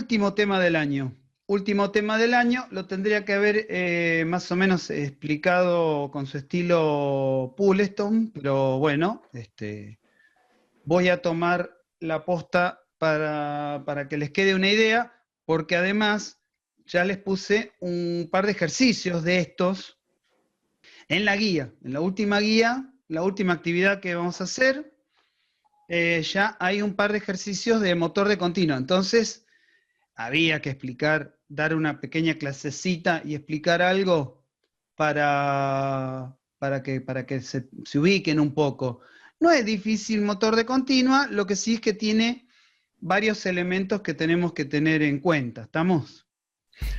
último tema del año. Último tema del año, lo tendría que haber más o menos explicado con su estilo Pulleston, pero bueno, voy a tomar la posta para que les quede una idea, porque además ya les puse un par de ejercicios de estos en la guía, en la última actividad que vamos a hacer, ya hay un par de ejercicios de motor de continuo, entonces había que explicar, dar una pequeña clasecita y explicar algo para que se ubiquen un poco. No es difícil motor de continua, lo que sí es que tiene varios elementos que tenemos que tener en cuenta, ¿estamos?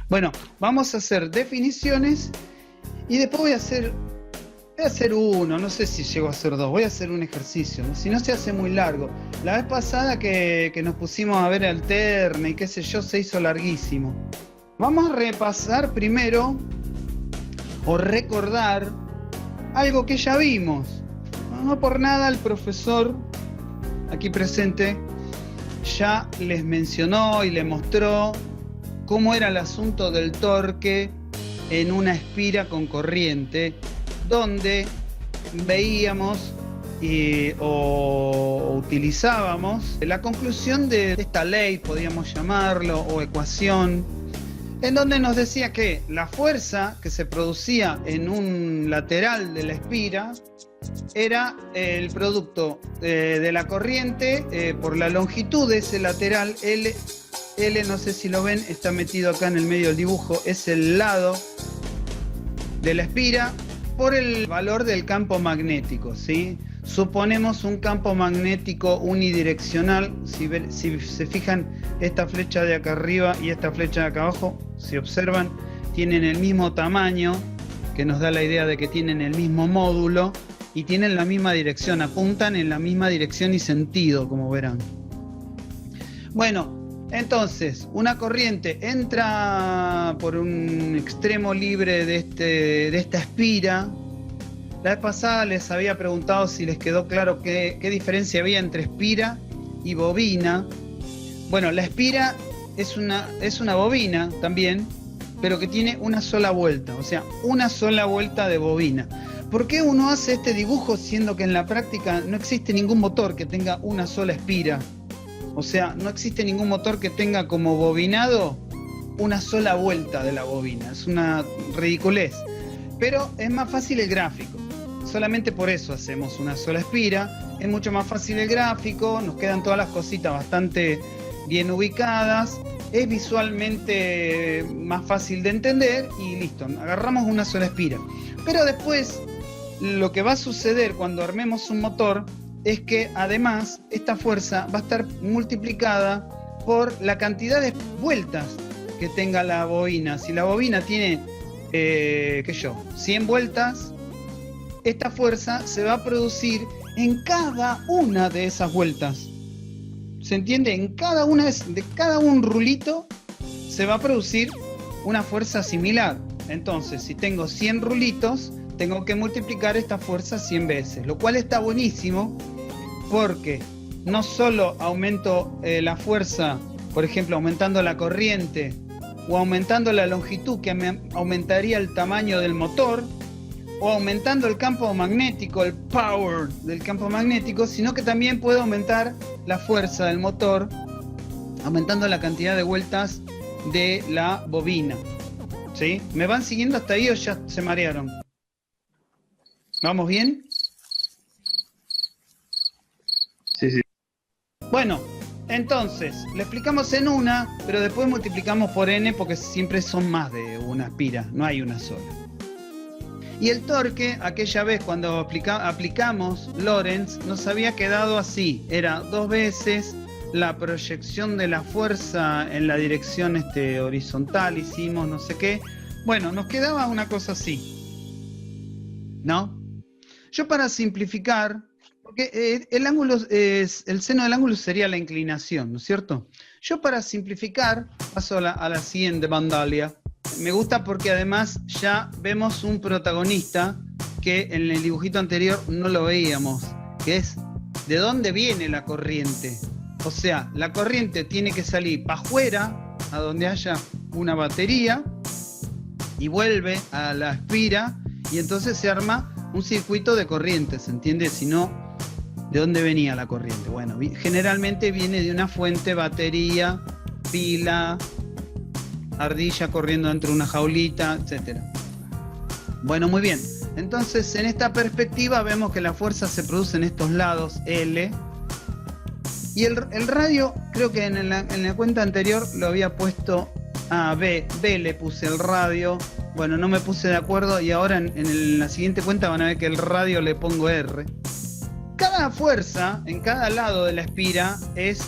Bueno, vamos a hacer definiciones y después voy a hacer uno, no sé si llego a hacer dos, voy a hacer un ejercicio, ¿no? Si no se hace muy largo. La vez pasada que nos pusimos a ver Alterne y qué sé yo, se hizo larguísimo. Vamos a repasar primero, o recordar, algo que ya vimos. No por nada el profesor, aquí presente, ya les mencionó y les mostró cómo era el asunto del torque en una espira con corriente, donde veíamos o utilizábamos la conclusión de esta ley, podríamos llamarlo, o ecuación, en donde nos decía que la fuerza que se producía en un lateral de la espira era el producto de la corriente por la longitud de ese lateral. L, no sé si lo ven, está metido acá en el medio del dibujo, es el lado de la espira, por el valor del campo magnético, ¿sí? Suponemos un campo magnético unidireccional. Si se fijan, esta flecha de acá arriba y esta flecha de acá abajo, si observan, tienen el mismo tamaño, que nos da la idea de que tienen el mismo módulo y tienen la misma dirección, apuntan en la misma dirección y sentido, como verán. Bueno, entonces, una corriente entra por un extremo libre de esta espira. La vez pasada les había preguntado si les quedó claro qué diferencia había entre espira y bobina. Bueno, la espira es una bobina también, pero que tiene una sola vuelta, o sea, una sola vuelta de bobina. ¿Por qué uno hace este dibujo siendo que en la práctica no existe ningún motor que tenga una sola espira? O sea, no existe ningún motor que tenga como bobinado una sola vuelta de la bobina. Es una ridiculez. Pero es más fácil el gráfico. Solamente por eso hacemos una sola espira. Es mucho más fácil el gráfico. Nos quedan todas las cositas bastante bien ubicadas. Es visualmente más fácil de entender y listo. Agarramos una sola espira. Pero después, lo que va a suceder cuando armemos un motor es que además esta fuerza va a estar multiplicada por la cantidad de vueltas que tenga la bobina. Si la bobina tiene, 100 vueltas, esta fuerza se va a producir en cada una de esas vueltas. ¿Se entiende? En cada una de cada un rulito se va a producir una fuerza similar. Entonces, si tengo 100 rulitos, tengo que multiplicar esta fuerza 100 veces, lo cual está buenísimo porque no solo aumento la fuerza, por ejemplo, aumentando la corriente o aumentando la longitud, que me aumentaría el tamaño del motor, o aumentando el campo magnético, el power del campo magnético, sino que también puedo aumentar la fuerza del motor, aumentando la cantidad de vueltas de la bobina. ¿Sí? ¿Me van siguiendo hasta ahí o ya se marearon? ¿Vamos bien? Sí, sí. Bueno, entonces, le explicamos en una, pero después multiplicamos por n porque siempre son más de una espira, no hay una sola. Y el torque, aquella vez cuando aplicamos Lorentz, nos había quedado así, era 2 veces la proyección de la fuerza en la dirección horizontal, hicimos no sé qué. Bueno, nos quedaba una cosa así, ¿no? Yo para simplificar, porque el ángulo el seno del ángulo sería la inclinación, ¿no es cierto? Yo para simplificar paso a la siguiente bandalia. Me gusta porque además ya vemos un protagonista que en el dibujito anterior no lo veíamos, que es de dónde viene la corriente. O sea, la corriente tiene que salir para afuera a donde haya una batería y vuelve a la espira y entonces se arma un circuito de corriente, ¿se entiende? Si no, ¿de dónde venía la corriente? Bueno, generalmente viene de una fuente, batería, pila, ardilla corriendo dentro de una jaulita, etc. Bueno, muy bien. Entonces, en esta perspectiva vemos que la fuerza se produce en estos lados, L. Y el radio, creo que en la cuenta anterior lo había puesto a B. B le puse el radio. Bueno, no me puse de acuerdo y ahora en la siguiente cuenta van a ver que el radio le pongo R. Cada fuerza en cada lado de la espira es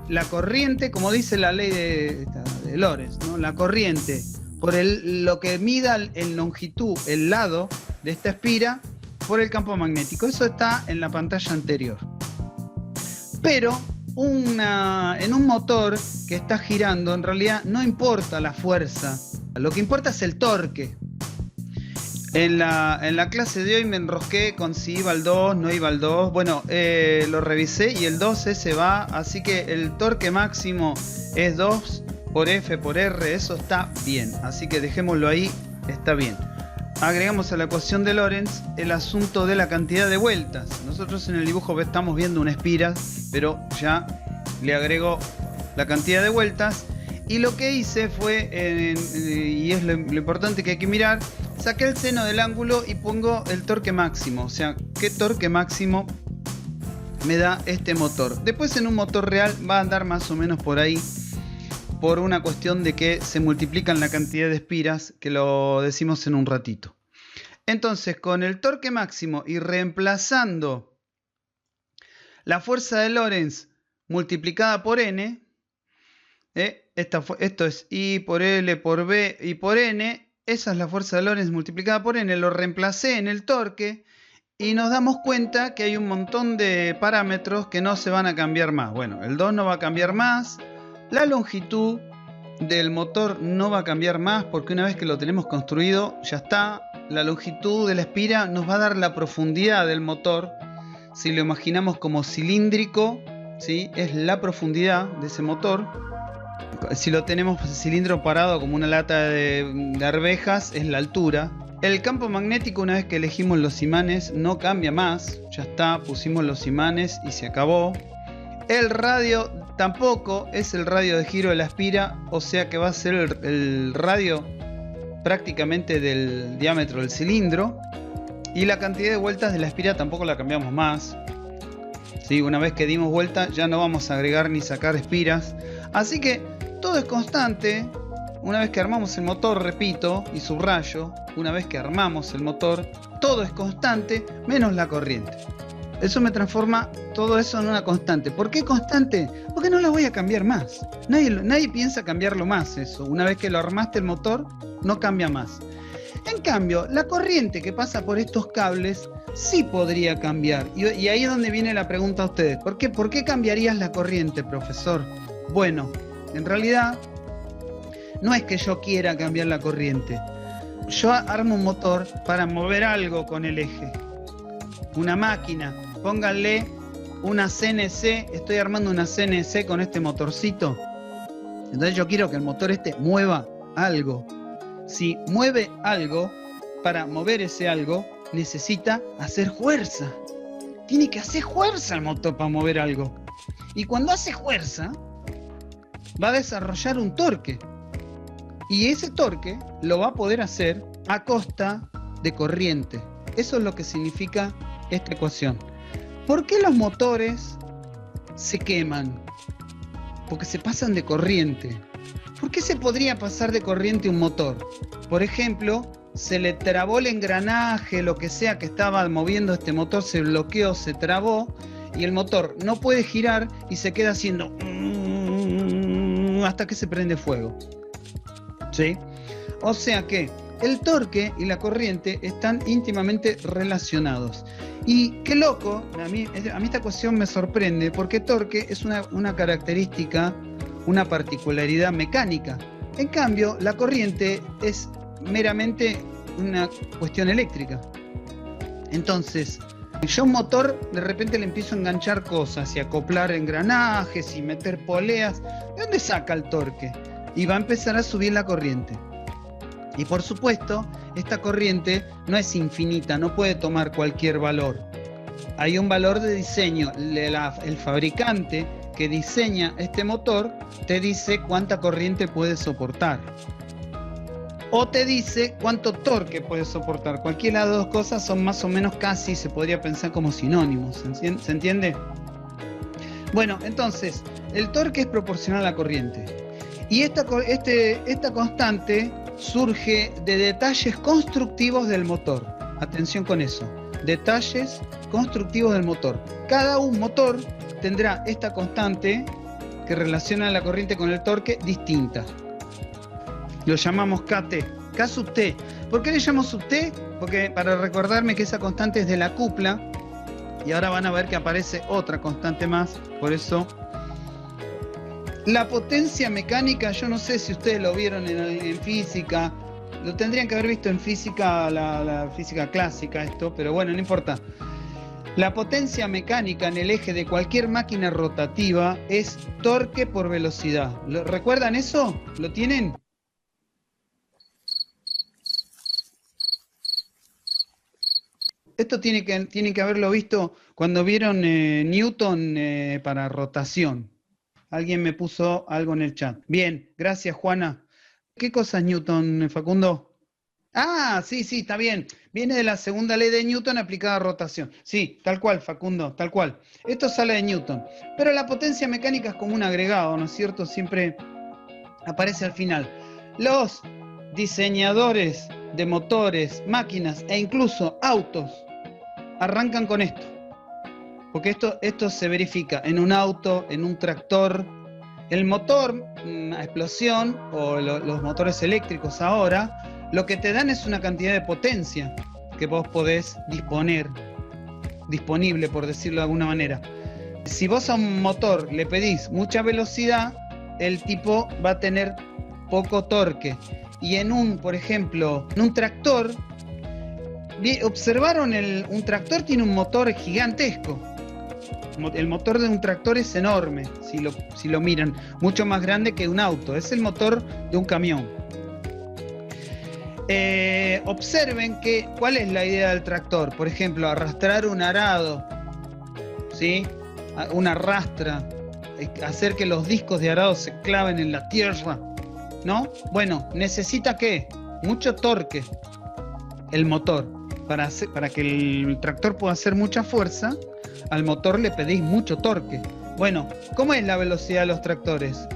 la corriente, como dice la ley de Lorentz, ¿no? La corriente por lo que mida en longitud el lado de esta espira por el campo magnético. Eso está en la pantalla anterior. Pero en un motor que está girando, en realidad no importa la fuerza, lo que importa es el torque. En la clase de hoy me enrosqué con si iba al 2, no iba al 2. Bueno, lo revisé y el 2 se va, así que el torque máximo es 2 por F por R, eso está bien. Así que dejémoslo ahí, está bien. Agregamos a la ecuación de Lorentz el asunto de la cantidad de vueltas. Nosotros en el dibujo estamos viendo una espira, pero ya le agrego la cantidad de vueltas. Y lo que hice fue, y es lo importante que hay que mirar, saqué el seno del ángulo y pongo el torque máximo. O sea, qué torque máximo me da este motor. Después en un motor real va a andar más o menos por ahí, por una cuestión de que se multiplican la cantidad de espiras, que lo decimos en un ratito. Entonces, con el torque máximo y reemplazando la fuerza de Lorentz multiplicada por N, esto es I por L por B y por N, esa es la fuerza de Lorentz multiplicada por N, lo reemplacé en el torque y nos damos cuenta que hay un montón de parámetros que no se van a cambiar más. Bueno, el 2 no va a cambiar más, la longitud del motor no va a cambiar más porque una vez que lo tenemos construido ya está. La longitud de la espira nos va a dar la profundidad del motor. Si lo imaginamos como cilíndrico, ¿sí? Es la profundidad de ese motor. Si lo tenemos cilindro parado como una lata de arvejas, es la altura. El campo magnético, una vez que elegimos los imanes, no cambia más. Ya está, pusimos los imanes y se acabó. El radio tampoco es el radio de giro de la espira, o sea que va a ser el radio prácticamente del diámetro del cilindro. Y la cantidad de vueltas de la espira tampoco la cambiamos más. ¿Sí? Una vez que dimos vuelta ya no vamos a agregar ni sacar espiras. Así que todo es constante. Una vez que armamos el motor, repito y subrayo, una vez que armamos el motor, todo es constante menos la corriente. Eso me transforma todo eso en una constante. ¿Por qué constante? Porque no la voy a cambiar más. Nadie piensa cambiarlo más eso. Una vez que lo armaste el motor, no cambia más. En cambio, la corriente que pasa por estos cables sí podría cambiar. Y ahí es donde viene la pregunta a ustedes. ¿Por qué cambiarías la corriente, profesor? Bueno, en realidad no es que yo quiera cambiar la corriente. Yo armo un motor para mover algo con el eje. Una máquina. Pónganle una CNC. Estoy armando una CNC con este motorcito. Entonces yo quiero que el motor mueva algo. Si mueve algo, para mover ese algo, necesita hacer fuerza. Tiene que hacer fuerza el motor para mover algo. Y cuando hace fuerza, va a desarrollar un torque. Y ese torque lo va a poder hacer a costa de corriente. Eso es lo que significa esta ecuación. ¿Por qué los motores se queman? Porque se pasan de corriente. ¿Por qué se podría pasar de corriente un motor? Por ejemplo, se le trabó el engranaje, lo que sea que estaba moviendo este motor, se bloqueó, se trabó y el motor no puede girar y se queda haciendo hasta que se prende fuego. ¿Sí? O sea que el torque y la corriente están íntimamente relacionados. Y qué loco, a mí esta ecuación me sorprende porque torque es una característica, una particularidad mecánica. En cambio, la corriente es meramente una cuestión eléctrica. Entonces, Yo a un motor de repente le empiezo a enganchar cosas y acoplar engranajes y meter poleas. ¿De dónde saca el torque? Y va a empezar a subir la corriente. Y por supuesto, esta corriente no es infinita, no puede tomar cualquier valor. Hay un valor de diseño. El fabricante que diseña este motor te dice cuánta corriente puede soportar. O te dice cuánto torque puede soportar. Cualquiera de las dos cosas son más o menos casi, se podría pensar como sinónimos. ¿Se entiende? Bueno, entonces, el torque es proporcional a la corriente. Y esta constante surge de detalles constructivos del motor. Atención con eso. Detalles constructivos del motor. Cada un motor tendrá esta constante que relaciona la corriente con el torque distinta. Lo llamamos KT, K sub T. ¿Por qué le llamo sub T? Porque para recordarme que esa constante es de la cupla, y ahora van a ver que aparece otra constante más, por eso. La potencia mecánica, yo no sé si ustedes lo vieron en física, lo tendrían que haber visto en física, la física clásica esto, pero bueno, no importa. La potencia mecánica en el eje de cualquier máquina rotativa es torque por velocidad. ¿Recuerdan eso? ¿Lo tienen? Esto tienen que haberlo visto cuando vieron Newton para rotación. Alguien me puso algo en el chat. Bien, gracias Juana. ¿Qué cosa es Newton, Facundo? Ah, sí, está bien. Viene de la segunda ley de Newton aplicada a rotación. Sí, tal cual, Facundo, tal cual. Esto sale de Newton. Pero la potencia mecánica es como un agregado, ¿no es cierto? Siempre aparece al final. Los diseñadores de motores, máquinas e incluso autos arrancan con esto. Porque esto se verifica en un auto, en un tractor. El motor a explosión o los motores eléctricos ahora, lo que te dan es una cantidad de potencia que vos podés disponible por decirlo de alguna manera. Si vos a un motor le pedís mucha velocidad, el tipo va a tener poco torque. Y por ejemplo, en un tractor, observaron un tractor tiene un motor gigantesco. El motor de un tractor es enorme, si lo miran, mucho más grande que un auto, es el motor de un camión. Observen cuál es la idea del tractor, por ejemplo, arrastrar un arado, ¿sí? Una arrastra, hacer que los discos de arado se claven en la tierra, ¿no? Bueno, necesita ¿qué? Mucho torque, el motor, para que el tractor pueda hacer mucha fuerza. Al motor le pedís mucho torque. Bueno, ¿cómo es la velocidad de los tractores?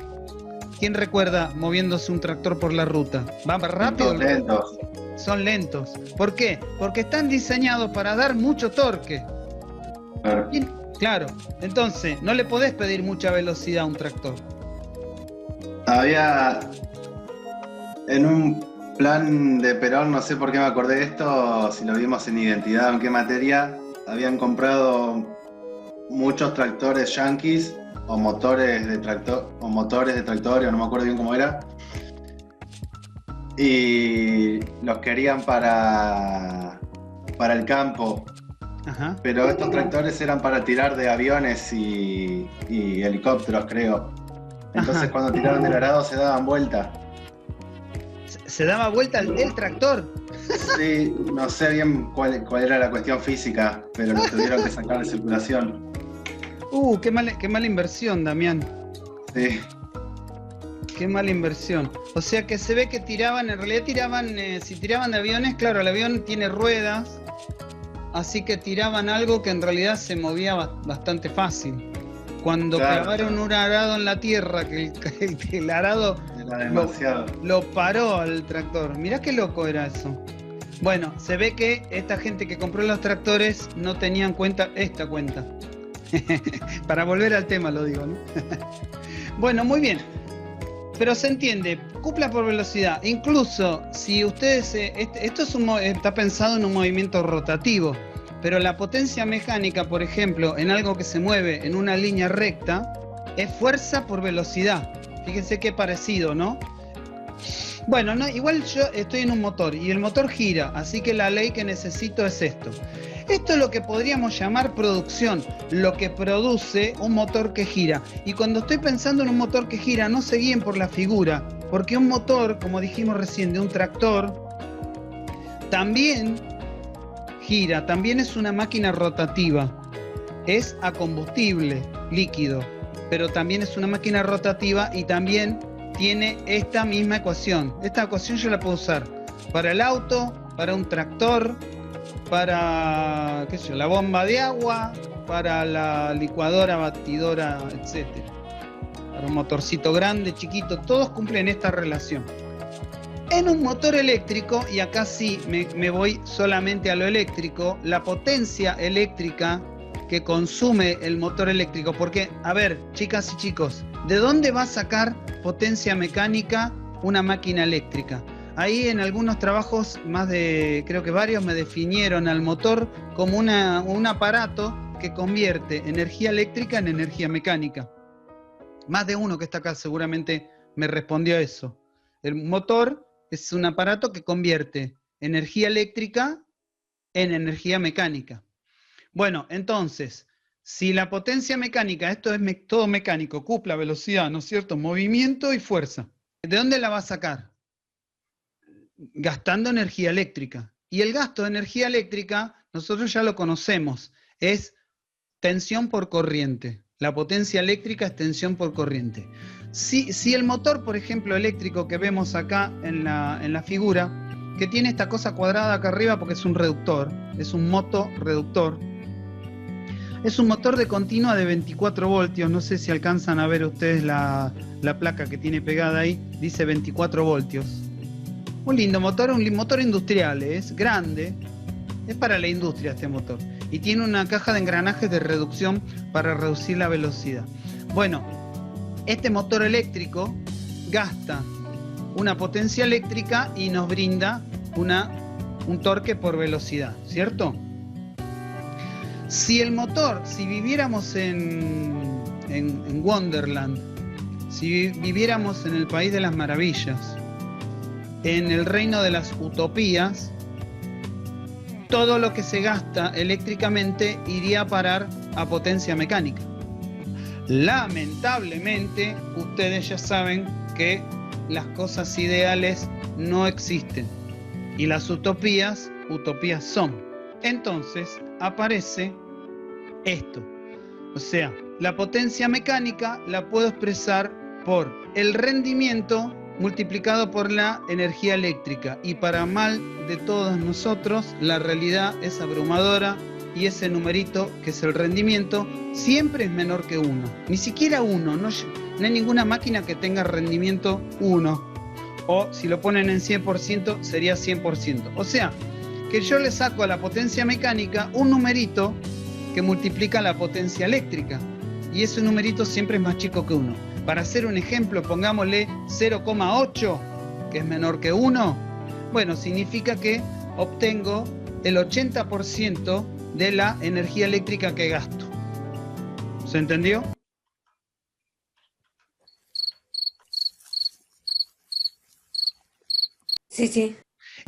¿Quién recuerda moviéndose un tractor por la ruta? ¿Va rápido? Son lentos. Son lentos. ¿Por qué? Porque están diseñados para dar mucho torque. Claro. Claro. Entonces, no le podés pedir mucha velocidad a un tractor. Había en un plan de Perón, no sé por qué me acordé de esto, si lo vimos en Identidad o en qué materia, habían comprado muchos tractores yanquis o motores de tractores, no me acuerdo bien cómo era, y los querían para el campo. Ajá. Pero estos tractores eran para tirar de aviones y helicópteros, creo. Entonces Ajá. cuando tiraron del arado se daban vuelta. ¿Se daba vuelta el tractor? Sí, no sé bien cuál era la cuestión física, pero lo tuvieron que sacar de circulación. Qué mala inversión, Damián. Sí. Qué mala inversión. O sea que se ve que en realidad tiraban, si tiraban de aviones, claro, el avión tiene ruedas, así que tiraban algo que en realidad se movía bastante fácil. Cuando clavaron un arado en la tierra, que el arado era demasiado. Lo paró al tractor. Mirá qué loco era eso. Bueno, se ve que esta gente que compró los tractores no tenía en cuenta esta cuenta. Para volver al tema lo digo, ¿no? Bueno, muy bien. Pero se entiende, cupla por velocidad. Incluso si ustedes... esto está pensado en un movimiento rotativo. Pero la potencia mecánica, por ejemplo, en algo que se mueve en una línea recta, es fuerza por velocidad. Fíjense qué parecido, ¿no? Bueno, igual yo estoy en un motor y el motor gira, así que la ley que necesito es esto. Esto es lo que podríamos llamar producción, lo que produce un motor que gira. Y cuando estoy pensando en un motor que gira, no se guíen por la figura, porque un motor, como dijimos recién, de un tractor, también gira, también es una máquina rotativa. Es a combustible líquido, pero también es una máquina rotativa y también tiene esta misma ecuación. Esta ecuación yo la puedo usar para el auto, para un tractor, para qué sé yo, la bomba de agua, para la licuadora, batidora, etc. Para un motorcito grande, chiquito, todos cumplen esta relación. En un motor eléctrico, y acá sí me voy solamente a lo eléctrico, la potencia eléctrica que consume el motor eléctrico, porque, a ver, chicas y chicos, ¿de dónde va a sacar potencia mecánica una máquina eléctrica? Ahí en algunos trabajos, más de, creo que varios, me definieron al motor como un aparato que convierte energía eléctrica en energía mecánica. Más de uno que está acá seguramente me respondió a eso. El motor es un aparato que convierte energía eléctrica en energía mecánica. Bueno, entonces, si la potencia mecánica, esto es todo mecánico, cupla, velocidad, ¿no es cierto? Movimiento y fuerza. ¿De dónde la va a sacar? Gastando energía eléctrica. Y el gasto de energía eléctrica, nosotros ya lo conocemos, es tensión por corriente. La potencia eléctrica es tensión por corriente. Si el motor, por ejemplo, eléctrico que vemos acá en la figura, que tiene esta cosa cuadrada acá arriba porque es un reductor, es un motorreductor, es un motor de continua de 24 voltios, no sé si alcanzan a ver ustedes la placa que tiene pegada ahí, dice 24 voltios. Un lindo motor, un motor industrial, es grande, es para la industria este motor. Y tiene una caja de engranajes de reducción para reducir la velocidad. Bueno, este motor eléctrico gasta una potencia eléctrica y nos brinda un torque por velocidad, ¿cierto? Si el motor, si viviéramos en Wonderland, si viviéramos en el país de las maravillas, en el reino de las utopías, todo lo que se gasta eléctricamente iría a parar a potencia mecánica. Lamentablemente, ustedes ya saben que las cosas ideales no existen y las utopías son. Entonces aparece esto. O sea, la potencia mecánica la puedo expresar por el rendimiento multiplicado por la energía eléctrica, y para mal de todos nosotros la realidad es abrumadora y ese numerito que es el rendimiento siempre es menor que 1, ni siquiera 1, no hay ninguna máquina que tenga rendimiento 1, o si lo ponen en 100% sería 100%, o sea que yo le saco a la potencia mecánica un numerito que multiplica la potencia eléctrica y ese numerito siempre es más chico que 1. Para hacer un ejemplo, pongámosle 0,8, que es menor que 1. Bueno, significa que obtengo el 80% de la energía eléctrica que gasto. ¿Se entendió? Sí, sí.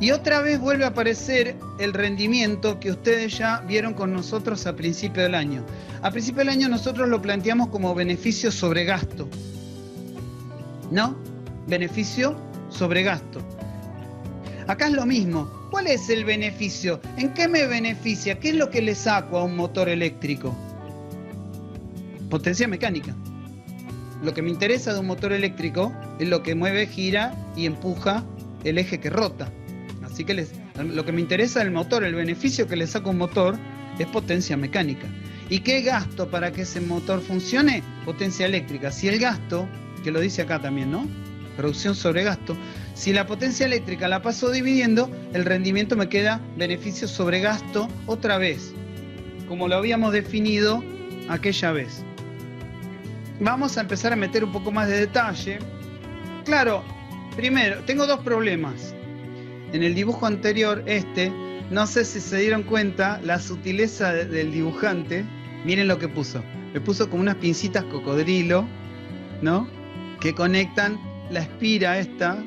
Y otra vez vuelve a aparecer el rendimiento que ustedes ya vieron con nosotros a principio del año. A principio del año nosotros lo planteamos como beneficio sobre gasto. ¿No? Beneficio sobre gasto. Acá es lo mismo. ¿Cuál es el beneficio? ¿En qué me beneficia? ¿Qué es lo que le saco a un motor eléctrico? Potencia mecánica. Lo que me interesa de un motor eléctrico es lo que mueve, gira y empuja el eje que rota. Así que lo que me interesa del motor, el beneficio que le saco a un motor es potencia mecánica. ¿Y qué gasto para que ese motor funcione? Potencia eléctrica. Si el gasto, que lo dice acá también, ¿no? Producción sobre gasto. Si la potencia eléctrica la paso dividiendo, el rendimiento me queda beneficio sobre gasto otra vez, como lo habíamos definido aquella vez. Vamos a empezar a meter un poco más de detalle. Claro, primero, tengo dos problemas. En el dibujo anterior, no sé si se dieron cuenta la sutileza del dibujante. Miren lo que puso. Le puso como unas pincitas cocodrilo, ¿no? Que conectan la espira esta.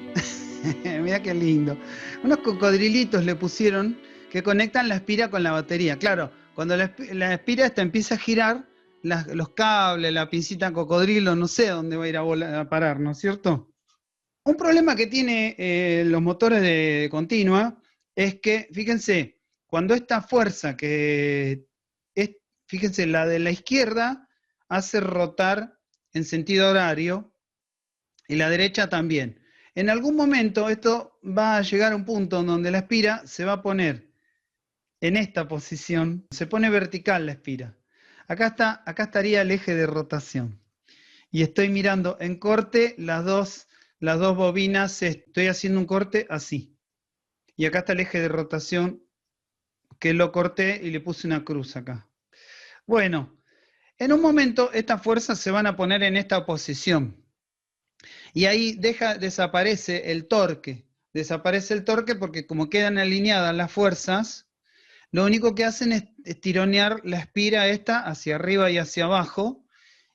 Mirá qué lindo. Unos cocodrilitos le pusieron que conectan la espira con la batería. Claro, cuando la espira esta empieza a girar, los cables, la pincita cocodrilo, no sé dónde va a ir a parar, ¿no es cierto? Un problema que tiene los motores de continua es que, fíjense, cuando esta fuerza que es, fíjense, la de la izquierda hace rotar en sentido horario y la derecha también. En algún momento esto va a llegar a un punto donde la espira se va a poner en esta posición, se pone vertical la espira. Acá estaría el eje de rotación. Y estoy mirando en corte las dos bobinas, estoy haciendo un corte así. Y acá está el eje de rotación que lo corté y le puse una cruz acá. Bueno, en un momento estas fuerzas se van a poner en esta posición. Y ahí desaparece el torque. Desaparece el torque porque como quedan alineadas las fuerzas, lo único que hacen es tironear la espira esta hacia arriba y hacia abajo,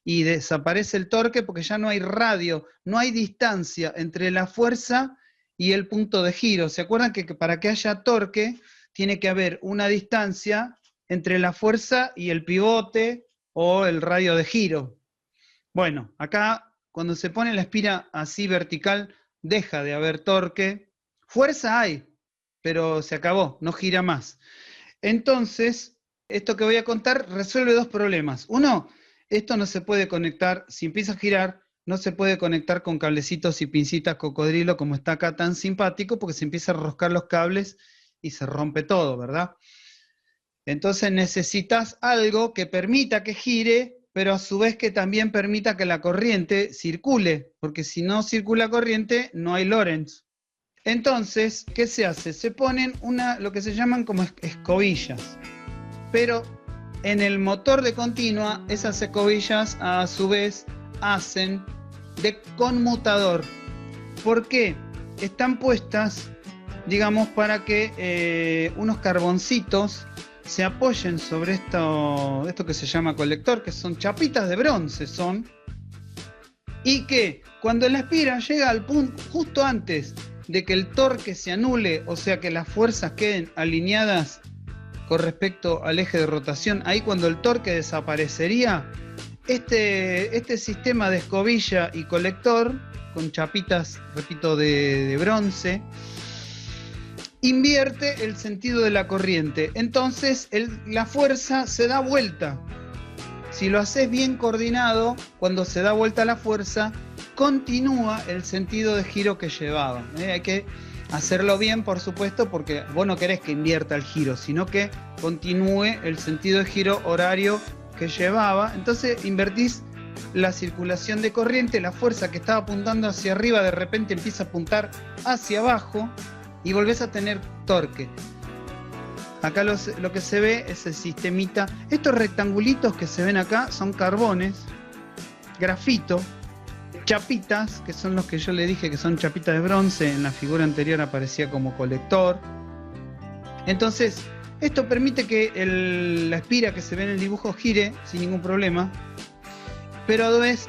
y desaparece el torque porque ya no hay radio, no hay distancia entre la fuerza y el punto de giro. ¿Se acuerdan que para que haya torque tiene que haber una distancia entre la fuerza y el pivote o el radio de giro? Bueno, acá cuando se pone la espira así vertical, deja de haber torque. Fuerza hay, pero se acabó, no gira más. Entonces, esto que voy a contar resuelve dos problemas. Uno, esto no se puede conectar, si empieza a girar, no se puede conectar con cablecitos y pincitas cocodrilo como está acá tan simpático, porque se empieza a roscar los cables y se rompe todo, ¿verdad? Entonces necesitas algo que permita que gire, pero a su vez que también permita que la corriente circule, porque si no circula corriente, no hay Lorentz. Entonces, ¿qué se hace? Se ponen lo que se llaman como escobillas, pero en el motor de continua, esas escobillas a su vez hacen de conmutador. ¿Por qué? Están puestas, digamos, para que unos carboncitos se apoyen sobre esto que se llama colector, que son chapitas de bronce, y que cuando la espira llega al punto justo antes de que el torque se anule, o sea que las fuerzas queden alineadas con respecto al eje de rotación, ahí cuando el torque desaparecería, este sistema de escobilla y colector, con chapitas, repito, de bronce, invierte el sentido de la corriente. Entonces la fuerza se da vuelta. Si lo haces bien coordinado, cuando se da vuelta la fuerza, continúa el sentido de giro que llevaba. Hay que hacerlo bien, por supuesto, porque vos no querés que invierta el giro, sino que continúe el sentido de giro horario que llevaba. Entonces invertís la circulación de corriente, la fuerza que estaba apuntando hacia arriba de repente empieza a apuntar hacia abajo y volvés a tener torque. Acá lo que se ve es el sistemita. Estos rectangulitos que se ven acá son carbones, grafito, chapitas, que son los que yo le dije que son chapitas de bronce. En la figura anterior aparecía como colector. Entonces, esto permite que la espira que se ve en el dibujo gire sin ningún problema. Pero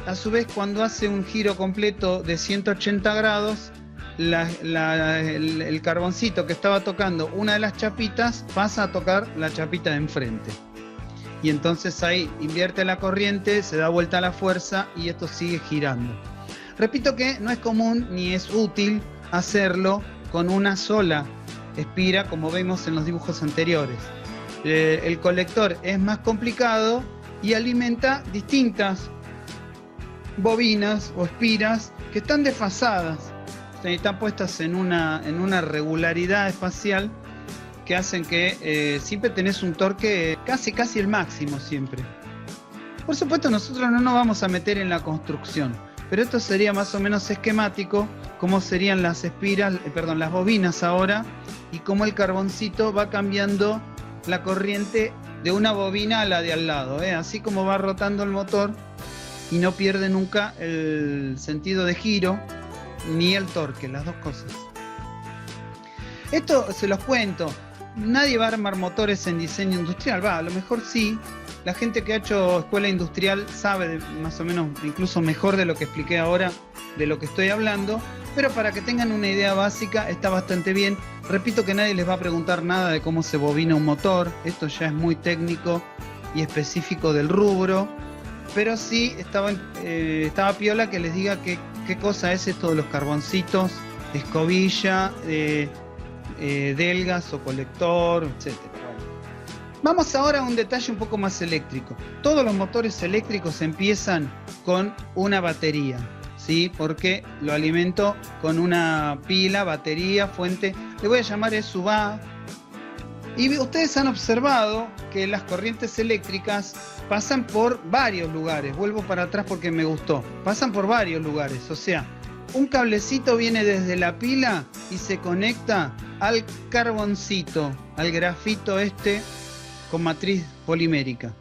a su vez, cuando hace un giro completo de 180 grados, el carboncito que estaba tocando una de las chapitas pasa a tocar la chapita de enfrente. Y entonces ahí invierte la corriente, se da vuelta la fuerza y esto sigue girando. Repito que no es común ni es útil hacerlo con una sola espira como vemos en los dibujos anteriores. El colector es más complicado y alimenta distintas bobinas o espiras que están desfasadas. Están puestas en una regularidad espacial que hacen que siempre tenés un torque casi el máximo siempre. Por supuesto nosotros no nos vamos a meter en la construcción, pero esto sería más o menos esquemático, cómo serían las espiras, las bobinas ahora, y cómo el carboncito va cambiando la corriente de una bobina a la de al lado, así como va rotando el motor y no pierde nunca el sentido de giro ni el torque, las dos cosas. Esto se los cuento, nadie va a armar motores en diseño industrial, a lo mejor sí, la gente que ha hecho escuela industrial sabe más o menos, incluso mejor de lo que expliqué ahora, de lo que estoy hablando, pero para que tengan una idea básica está bastante bien. Repito que nadie les va a preguntar nada de cómo se bobina un motor, esto ya es muy técnico y específico del rubro, pero sí estaba piola que les diga qué cosa es esto de los carboncitos, escobilla, delgas o colector, etc. Vamos ahora a un detalle un poco más eléctrico. Todos los motores eléctricos empiezan con una batería, ¿sí? Porque lo alimento con una pila, batería, fuente, le voy a llamar SUBA. Y ustedes han observado que las corrientes eléctricas pasan por varios lugares. Vuelvo para atrás porque me gustó. Pasan por varios lugares, o sea, un cablecito viene desde la pila y se conecta al carboncito, al grafito con matriz polimérica.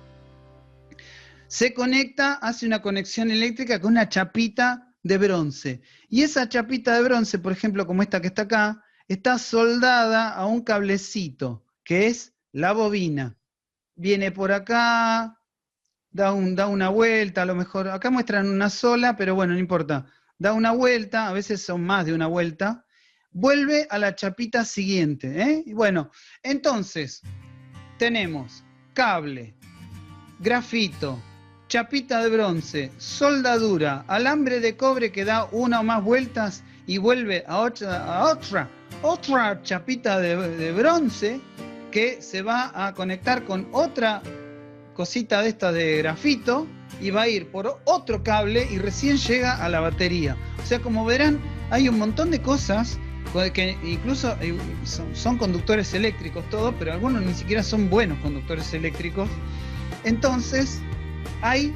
Se conecta, hace una conexión eléctrica con una chapita de bronce. Y esa chapita de bronce, por ejemplo, como esta que está acá, está soldada a un cablecito, que es la bobina. Viene por acá, da una vuelta, a lo mejor, acá muestran una sola, pero bueno, no importa. Da una vuelta, a veces son más de una vuelta, vuelve a la chapita siguiente. Y bueno, entonces, tenemos cable, grafito, chapita de bronce, soldadura, alambre de cobre que da una o más vueltas y vuelve a otra chapita de bronce que se va a conectar con otra cosita de esta de grafito y va a ir por otro cable y recién llega a la batería. O sea, como verán, hay un montón de cosas que incluso son conductores eléctricos todos, pero algunos ni siquiera son buenos conductores eléctricos. Entonces, hay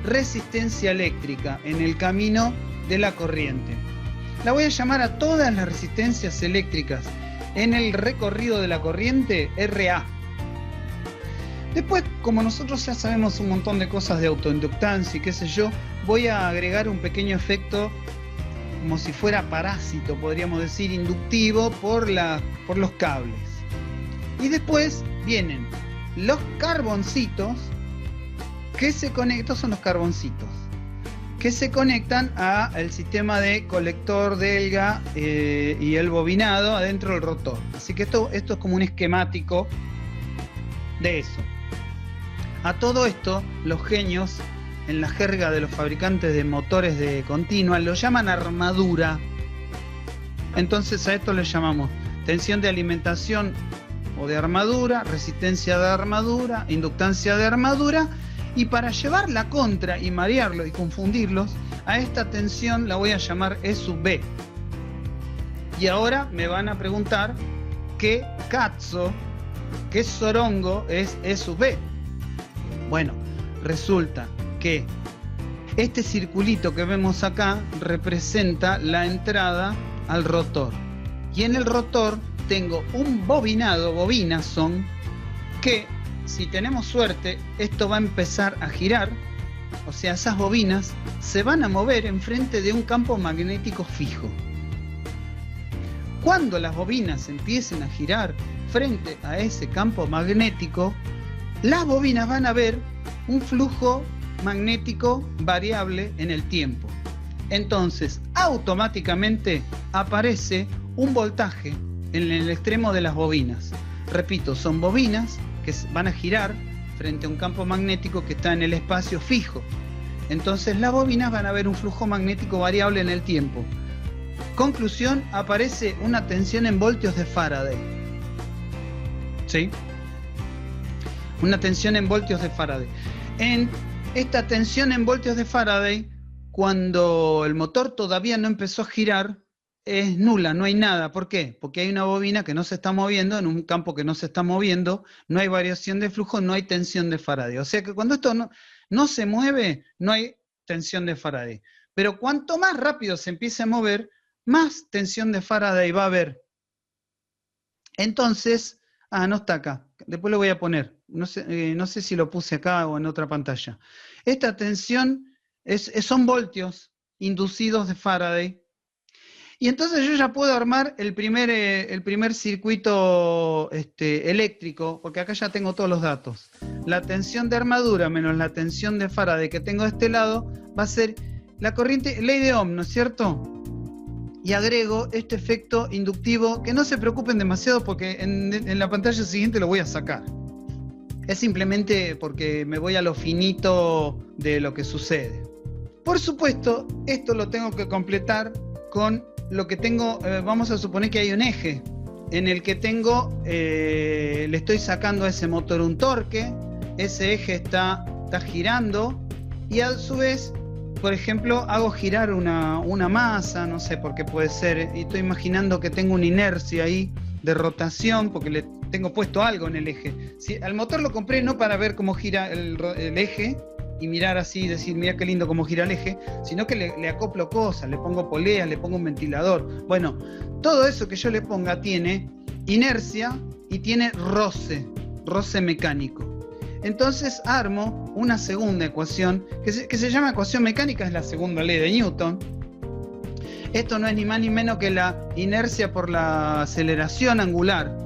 resistencia eléctrica en el camino de la corriente. La voy a llamar a todas las resistencias eléctricas en el recorrido de la corriente RA. Después, como nosotros ya sabemos un montón de cosas de autoinductancia y qué sé yo, voy a agregar un pequeño efecto como si fuera parásito, podríamos decir, inductivo por los cables. Y después vienen los carboncitos que se conectan, estos son los carboncitos, que se conectan al sistema de colector, delga y el bobinado adentro del rotor. Así que esto es como un esquemático de eso. A todo esto, los genios, en la jerga de los fabricantes de motores de continua, lo llaman armadura. Entonces a esto le llamamos tensión de alimentación o de armadura, resistencia de armadura, inductancia de armadura, y para llevar la contra y marearlo y confundirlos, a esta tensión la voy a llamar E sub B. Y ahora me van a preguntar qué cazzo, qué sorongo es E sub B. Bueno, resulta que este circulito que vemos acá representa la entrada al rotor. Y en el rotor tengo un bobinado, bobinas son, que si tenemos suerte, esto va a empezar a girar. O sea, esas bobinas se van a mover enfrente de un campo magnético fijo. Cuando las bobinas empiecen a girar frente a ese campo magnético, las bobinas van a ver un flujo magnético variable en el tiempo. Entonces, automáticamente aparece un voltaje en el extremo de las bobinas. Repito, son bobinas que van a girar frente a un campo magnético que está en el espacio fijo. Entonces, las bobinas van a ver un flujo magnético variable en el tiempo. Conclusión, aparece una tensión en voltios de Faraday. ¿Sí? Una tensión en voltios de Faraday. En esta tensión en voltios de Faraday, cuando el motor todavía no empezó a girar, es nula, no hay nada. ¿Por qué? Porque hay una bobina que no se está moviendo, en un campo que no se está moviendo, no hay variación de flujo, no hay tensión de Faraday. O sea que cuando esto no se mueve, no hay tensión de Faraday. Pero cuanto más rápido se empiece a mover, más tensión de Faraday va a haber. Entonces, no está acá, después lo voy a poner, no sé si lo puse acá o en otra pantalla. Esta tensión son voltios inducidos de Faraday. Y entonces yo ya puedo armar el primer circuito eléctrico, porque acá ya tengo todos los datos. La tensión de armadura menos la tensión de Faraday que tengo de este lado va a ser la corriente, ley de Ohm, ¿no es cierto? y agrego este efecto inductivo, que no se preocupen demasiado porque en la pantalla siguiente lo voy a sacar. Es simplemente porque me voy a lo finito de lo que sucede. Por supuesto, esto lo tengo que completar con lo que tengo. Vamos a suponer que hay un eje en el que tengo, le estoy sacando a ese motor un torque, ese eje está girando y a su vez, por ejemplo, hago girar una masa, no sé por qué puede ser, y estoy imaginando que tengo una inercia ahí de rotación porque le tengo puesto algo en el eje. Si, al motor lo compré no para ver cómo gira el eje y mirar así y decir, mira qué lindo cómo gira el eje, sino que le acoplo cosas, le pongo poleas, le pongo un ventilador. Bueno, todo eso que yo le ponga tiene inercia y tiene roce mecánico. Entonces armo una segunda ecuación que se llama ecuación mecánica, es la segunda ley de Newton. Esto no es ni más ni menos que la inercia por la aceleración angular.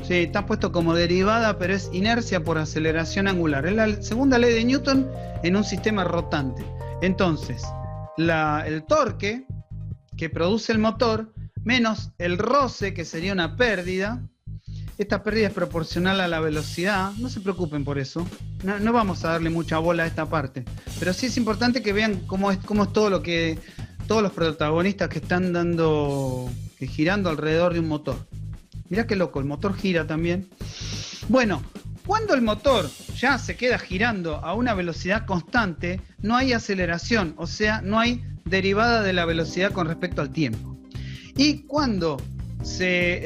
Sí, está puesto como derivada, pero es inercia por aceleración angular. Es la segunda ley de Newton en un sistema rotante. Entonces, el torque que produce el motor menos el roce, que sería una pérdida. Esta pérdida es proporcional a la velocidad. No se preocupen por eso. No vamos a darle mucha bola a esta parte. Pero sí es importante que vean cómo es todo lo que todos los protagonistas que están girando alrededor de un motor. Mirá qué loco, el motor gira también. Bueno, cuando el motor ya se queda girando a una velocidad constante, no hay aceleración, o sea, no hay derivada de la velocidad con respecto al tiempo. Y cuando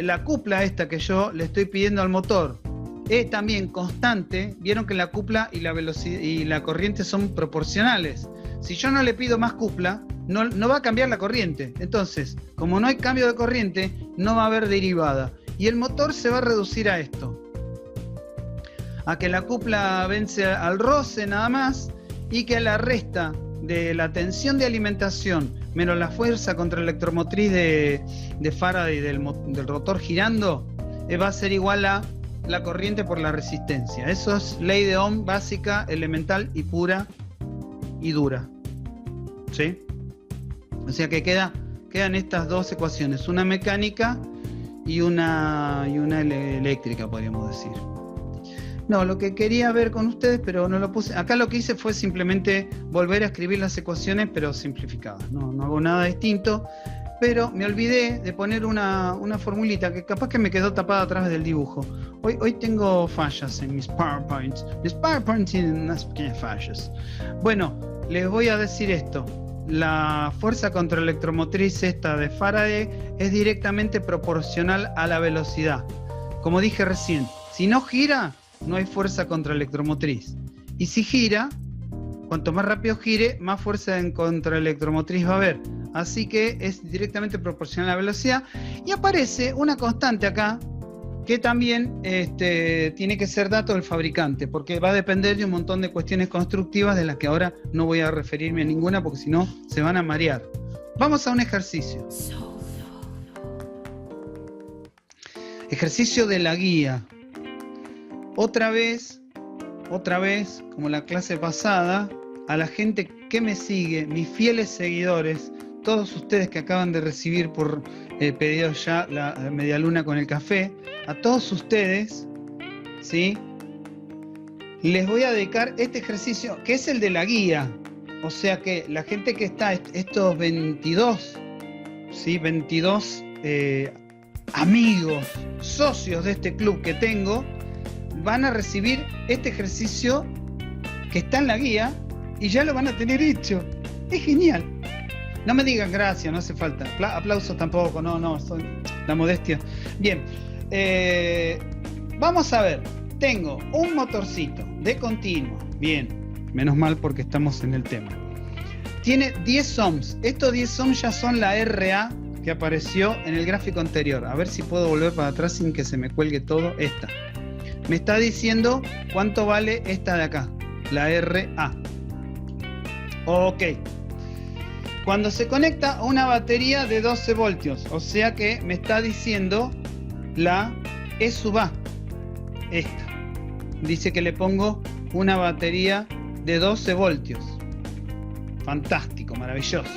la cupla esta que yo le estoy pidiendo al motor es también constante, vieron que la cupla y la velocidad y la corriente son proporcionales. Si yo no le pido más cupla, no va a cambiar la corriente. Entonces, como no hay cambio de corriente, no va a haber derivada. Y el motor se va a reducir a esto. A que la cupla vence al roce nada más y que la resta de la tensión de alimentación menos la fuerza contraelectromotriz de Faraday del rotor girando va a ser igual a la corriente por la resistencia. Eso es ley de Ohm básica, elemental y pura y dura. ¿Sí? O sea que quedan estas dos ecuaciones, una mecánica y una eléctrica, podríamos decir. No, lo que quería ver con ustedes, pero no lo puse. Acá lo que hice fue simplemente volver a escribir las ecuaciones, pero simplificadas. No hago nada distinto, pero me olvidé de poner una formulita que capaz que me quedó tapada a través del dibujo. Hoy tengo fallas en mis PowerPoints. Mis PowerPoints tienen unas pequeñas fallas. Bueno, les voy a decir esto. La fuerza contraelectromotriz esta de Faraday es directamente proporcional a la velocidad. Como dije recién, si no gira, no hay fuerza contraelectromotriz. Y si gira, cuanto más rápido gire, más fuerza en contraelectromotriz va a haber. Así que es directamente proporcional a la velocidad. Y aparece una constante acá, que también tiene que ser dato del fabricante, porque va a depender de un montón de cuestiones constructivas de las que ahora no voy a referirme a ninguna, porque si no, se van a marear. Vamos a un ejercicio. Ejercicio de la guía. Otra vez, como la clase pasada, a la gente que me sigue, mis fieles seguidores, todos ustedes que acaban de recibir por pedido ya la media luna con el café, a todos ustedes, ¿sí? Les voy a dedicar este ejercicio, que es el de la guía. O sea que la gente que está, estos 22, ¿sí? 22 amigos, socios de este club que tengo, van a recibir este ejercicio que está en la guía y ya lo van a tener hecho. Es genial. No me digan gracias, no hace falta. Aplausos tampoco, no, soy la modestia. Bien, vamos a ver. Tengo un motorcito de continuo. Bien, menos mal porque estamos en el tema. Tiene 10 ohms. Estos 10 ohms ya son la RA que apareció en el gráfico anterior. A ver si puedo volver para atrás sin que se me cuelgue todo. Esta. Me está diciendo cuánto vale esta de acá, la RA. Ok. Cuando se conecta a una batería de 12 voltios, o sea que me está diciendo la E sub A. Esta. Dice que le pongo una batería de 12 voltios. Fantástico, maravilloso.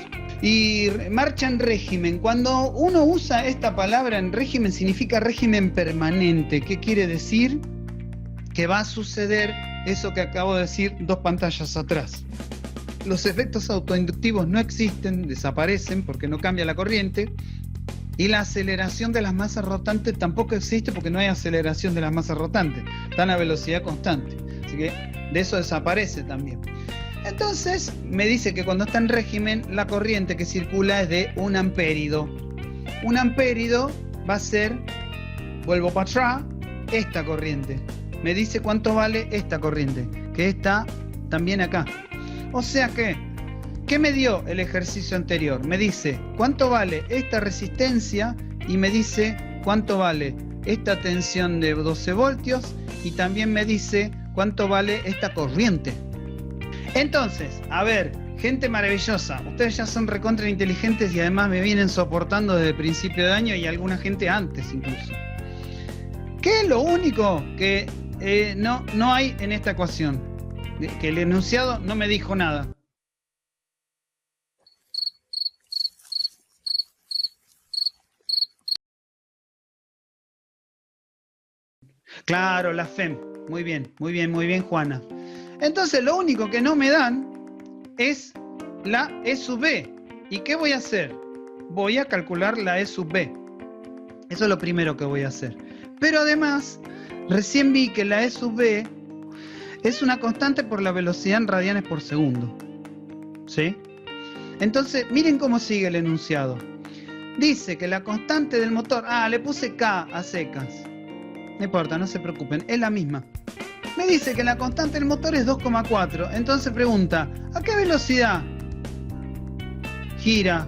Y marcha en régimen. Cuando uno usa esta palabra en régimen, significa régimen permanente. ¿Qué quiere decir? Que va a suceder eso que acabo de decir 2 pantallas atrás. Los efectos autoinductivos no existen, desaparecen porque no cambia la corriente. Y la aceleración de las masas rotantes tampoco existe porque no hay aceleración de las masas rotantes. Están a velocidad constante. Así que de eso desaparece también. Entonces me dice que cuando está en régimen, la corriente que circula es de 1 ampérido. 1 ampérido va a ser, vuelvo para atrás, esta corriente. Me dice cuánto vale esta corriente, que está también acá. O sea que, ¿qué me dio el ejercicio anterior? Me dice cuánto vale esta resistencia y me dice cuánto vale esta tensión de 12 voltios y también me dice cuánto vale esta corriente. Entonces, a ver, gente maravillosa, ustedes ya son recontra inteligentes y además me vienen soportando desde el principio de año y alguna gente antes incluso. ¿Qué es lo único que no hay en esta ecuación? Que el enunciado no me dijo nada. Claro, la FEM. Muy bien, muy bien, muy bien, Juana. Entonces, lo único que no me dan es la E sub B. ¿Y qué voy a hacer? Voy a calcular la E sub B. Eso es lo primero que voy a hacer. Pero además, recién vi que la E sub B es una constante por la velocidad en radianes por segundo. ¿Sí? Entonces, miren cómo sigue el enunciado. Dice que la constante del motor... le puse K a secas. No importa, no se preocupen, es la misma. Me dice que la constante del motor es 2,4. Entonces pregunta, ¿a qué velocidad gira?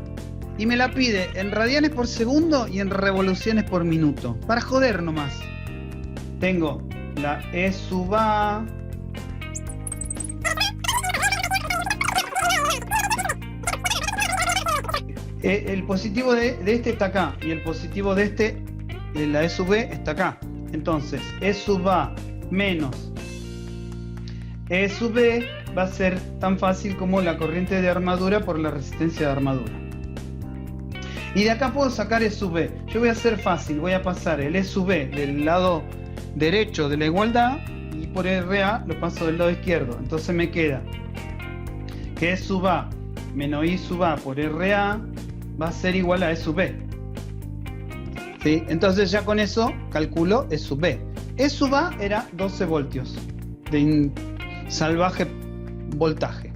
Y me la pide en radianes por segundo y en revoluciones por minuto. Para joder nomás. Tengo la E sub A. El positivo de este está acá. Y el positivo de este, de la E sub B, está acá. Entonces, E sub A menos E sub B va a ser tan fácil como la corriente de armadura por la resistencia de armadura. Y de acá puedo sacar E sub B. Yo voy a hacer fácil, voy a pasar el E sub B del lado derecho de la igualdad y por RA lo paso del lado izquierdo. Entonces me queda que E sub A menos I sub A por RA va a ser igual a E sub B. ¿Sí? Entonces ya con eso calculo E sub B. E sub A era 12 voltios de salvaje voltaje.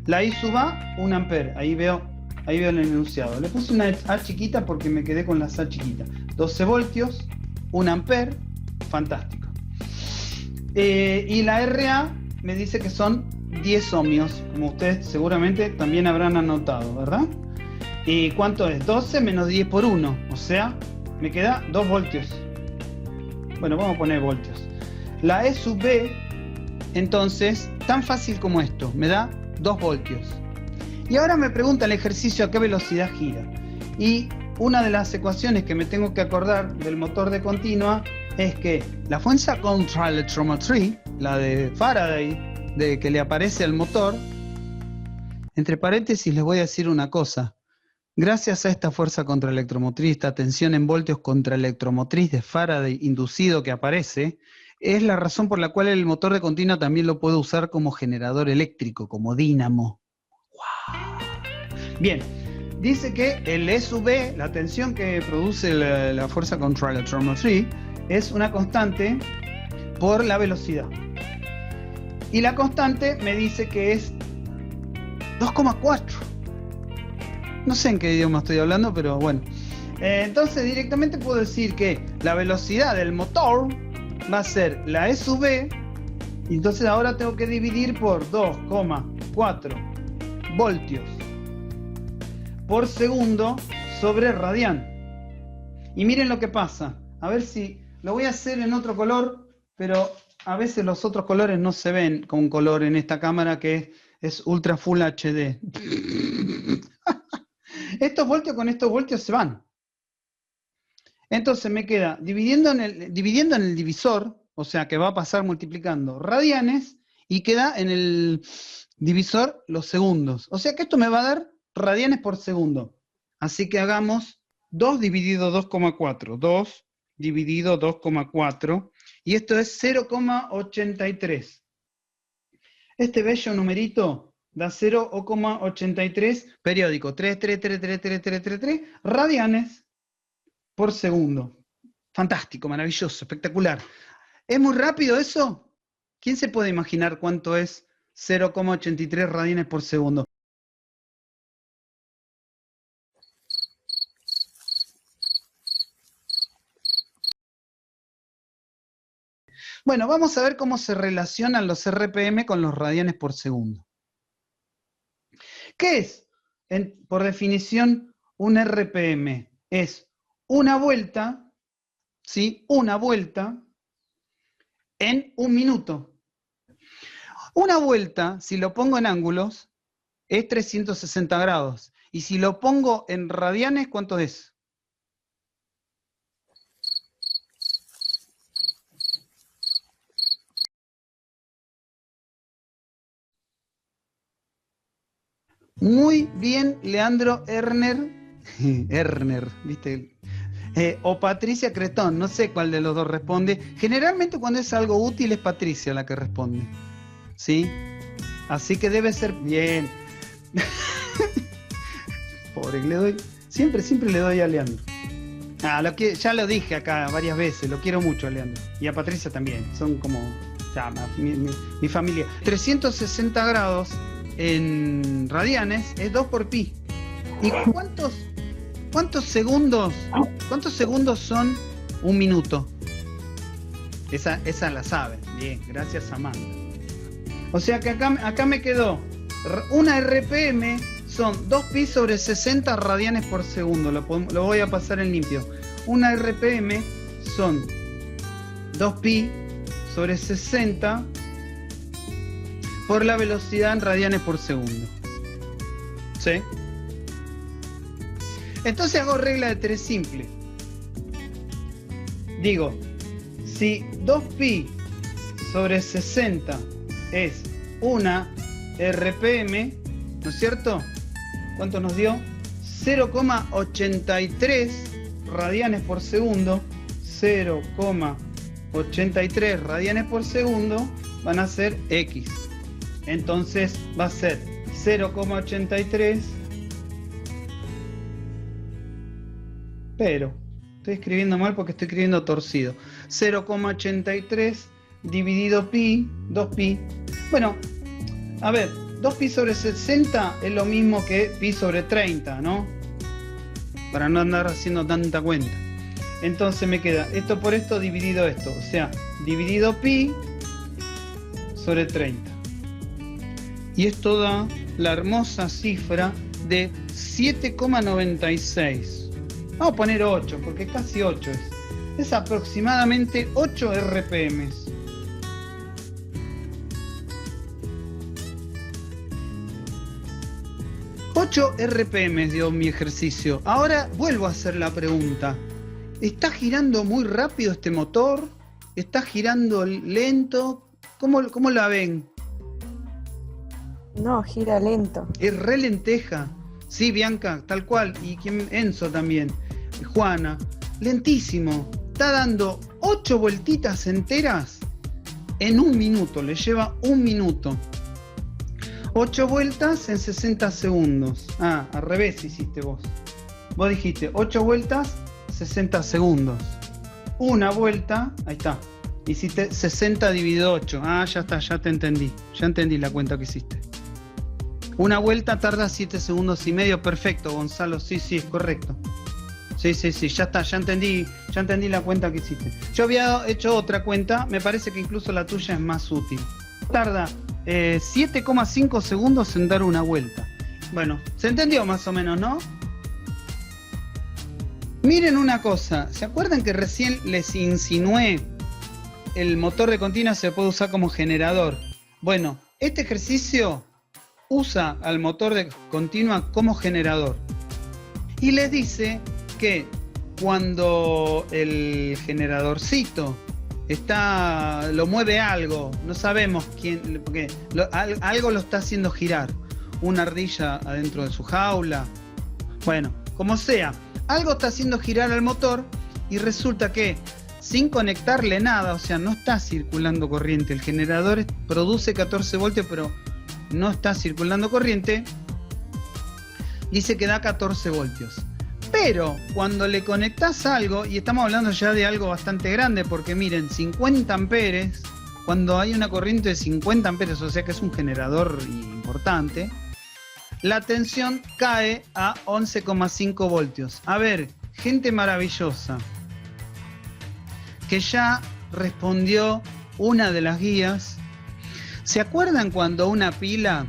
La I sub A, 1 ampere. Ahí veo el enunciado. Le puse una A chiquita porque me quedé con las A chiquitas. 12 voltios, 1 ampere, fantástico. Y la RA me dice que son 10 ohmios, como ustedes seguramente también habrán anotado, ¿verdad? ¿Y cuánto es? 12 menos 10 por 1, o sea, me queda 2 voltios. Bueno, vamos a poner voltios. La E sub B, entonces, tan fácil como esto, me da 2 voltios. Y ahora me pregunta el ejercicio a qué velocidad gira. Y una de las ecuaciones que me tengo que acordar del motor de continua es que la fuerza contra electromotriz, la de Faraday, de que le aparece al motor, entre paréntesis les voy a decir una cosa. Gracias a esta fuerza contraelectromotriz, esta tensión en voltios contraelectromotriz de Faraday inducido que aparece, es la razón por la cual el motor de continua también lo puedo usar como generador eléctrico, como dínamo. ¡Wow! Bien, dice que el E sub B, la tensión que produce la fuerza contraelectromotriz, es una constante por la velocidad. Y la constante me dice que es 2,4. No sé en qué idioma estoy hablando, pero bueno. Entonces directamente puedo decir que la velocidad del motor va a ser la E sub B. Y entonces ahora tengo que dividir por 2,4 voltios por segundo sobre radián. Y miren lo que pasa. A ver si lo voy a hacer en otro color, pero a veces los otros colores no se ven con color en esta cámara que es Ultra Full HD. Estos voltios con estos voltios se van. Entonces me queda dividiendo en el divisor, o sea que va a pasar multiplicando radianes, y queda en el divisor los segundos. O sea que esto me va a dar radianes por segundo. Así que hagamos 2 dividido 2,4. 2 dividido 2,4. Y esto es 0,83. Este bello numerito da 0,83 periódico. 3 radianes por segundo. Fantástico, maravilloso, espectacular. ¿Es muy rápido eso? ¿Quién se puede imaginar cuánto es 0,83 radianes por segundo? Bueno, vamos a ver cómo se relacionan los RPM con los radianes por segundo. ¿Qué es, por definición, un RPM? Es una vuelta, ¿sí? Una vuelta en un minuto. Una vuelta, si lo pongo en ángulos, es 360 grados. Y si lo pongo en radianes, ¿cuánto es? Muy bien, Leandro Erner. Erner, ¿viste? O Patricia Cretón, no sé cuál de los dos responde. Generalmente cuando es algo útil es Patricia la que responde. ¿Sí? Así que debe ser bien. Pobre, le doy. Siempre le doy a Leandro. Ya lo dije acá varias veces, lo quiero mucho a Leandro. Y a Patricia también. Son como ya, mi familia. 360 grados en radianes es 2 por pi. ¿Y cuántos segundos son un minuto? Esa la sabe. Bien, gracias, Amanda. O sea que acá me quedó una RPM son 2 pi sobre 60 radianes por segundo. Lo voy a pasar en limpio. Una RPM son 2 pi sobre 60 por la velocidad en radianes por segundo. ¿Sí? Entonces hago regla de 3 simple. Digo, si 2pi sobre 60 es una RPM, ¿no es cierto? ¿Cuánto nos dio? 0,83 radianes por segundo. 0,83 radianes por segundo van a ser X. Entonces va a ser 0,83. Pero estoy escribiendo mal porque estoy escribiendo torcido. 0,83 dividido pi, 2pi. Bueno, a ver, 2pi sobre 60 es lo mismo que pi sobre 30, ¿no? Para no andar haciendo tanta cuenta. Entonces me queda esto por esto dividido esto. O sea, dividido pi sobre 30. Y esto da la hermosa cifra de 7,96. Vamos a poner 8, porque casi 8 es. Es aproximadamente 8 RPMs. RPMs dio mi ejercicio. Ahora vuelvo a hacer la pregunta. ¿Está girando muy rápido este motor? ¿Está girando lento? ¿Cómo la ven? No, gira lento. Es re lenteja. Sí, Bianca, tal cual. Y Enzo también. Juana. Lentísimo. Está dando 8 vueltitas enteras en un minuto. Le lleva un minuto. 8 vueltas en 60 segundos. Al revés hiciste vos. Vos dijiste 8 vueltas, 60 segundos. Una vuelta, ahí está. Hiciste 60 dividido 8. Ya está, ya te entendí. Ya entendí la cuenta que hiciste. Una vuelta tarda 7 segundos y medio. Perfecto, Gonzalo. Sí, es correcto. Sí, ya está, ya entendí la cuenta que hiciste. Yo había hecho otra cuenta, me parece que incluso la tuya es más útil. Tarda 7,5 segundos en dar una vuelta. Bueno, se entendió más o menos, ¿no? Miren una cosa, ¿se acuerdan que recién les insinué el motor de continua se puede usar como generador? Bueno, este ejercicio usa al motor de continua como generador. Y les dice que cuando el generadorcito lo mueve algo, no sabemos quién, porque algo lo está haciendo girar, una ardilla adentro de su jaula. Bueno, como sea, algo está haciendo girar al motor y resulta que sin conectarle nada, o sea, no está circulando corriente. El generador produce 14 voltios, pero no está circulando corriente. Dice que da 14 voltios. Pero cuando le conectás algo, y estamos hablando ya de algo bastante grande, porque miren, 50 amperes, cuando hay una corriente de 50 amperes, o sea que es un generador importante, la tensión cae a 11,5 voltios. A ver, gente maravillosa, que ya respondió una de las guías. ¿Se acuerdan cuando una pila